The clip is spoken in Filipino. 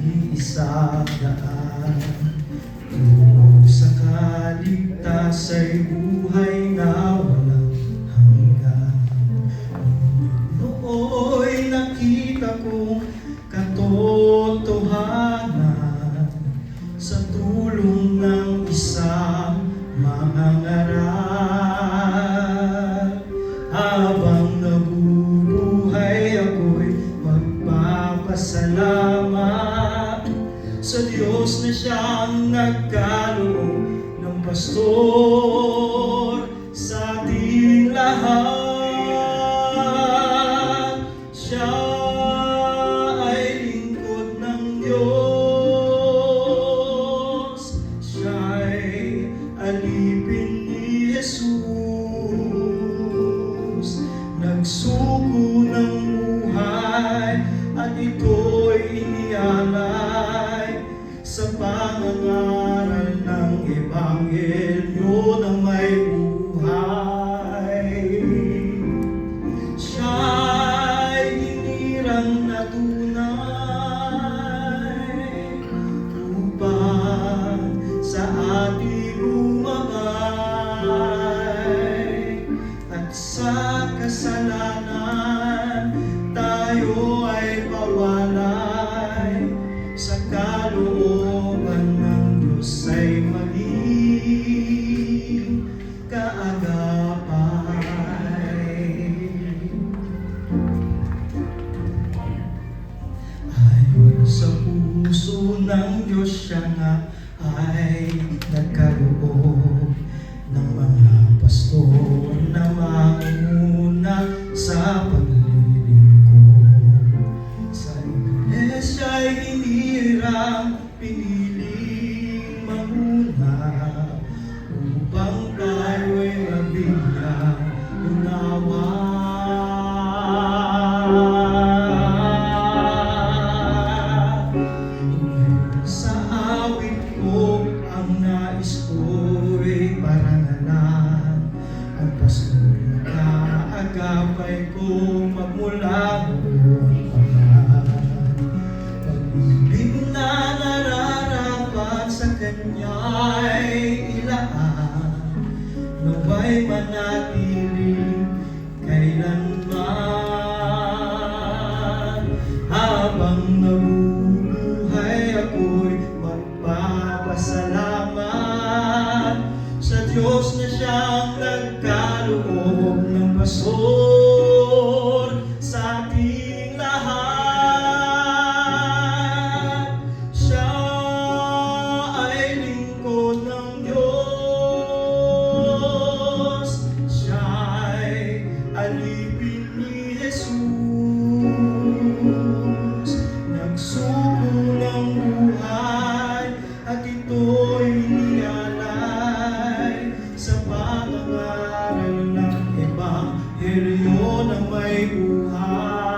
nag-iisang daan tungo sa kaligtasa'y buhay na walang hanggan. Nooy nakita kong katotohanan sa tulong ng isang mangangaral. Habang nabubuhay ako'y magpapasalamat sa Diyos na siyang nagkaloob ng pastor sa ating lahat. Siya ay lingkod ng Diyos, siya'y alipin ni Jesus. Nagsuko ng buhay at ito'y inialay sa pangangaral ng Ebanghelyo ng may buhay. Siya'y hinirang na tunay upang sa ating umabay, at sa kasalanan tayo ay pawalay. Sa kalooban ng Diyos ay maging kaagapay. Ayon sa puso ng Diyos siya nga ay nagkaloob ng mga pastor na manguna sa paglilingkod. Sa Iglesia ay hinirang piniling manguna upang tayo'y mabigyang unawa. Sa awit ko ang nais ko'y parangalan, ang pastor na kaagapay ko magmula noon pa man. Pag-ibig na nararapat sa Kanya'y ilaan, nawa'y manatiling kailanman. Habang nabubuhay ako'y magpapasalamat sa Diyos na siyang nagkaloob ng pastor sa ating lahat. Siya ay lingkod ng Diyos, siya'y alipin ni Jesus. Nagsuko ng buhay at ito'y inialay sa pangangaral ng Ebanghelyo ng may buhay.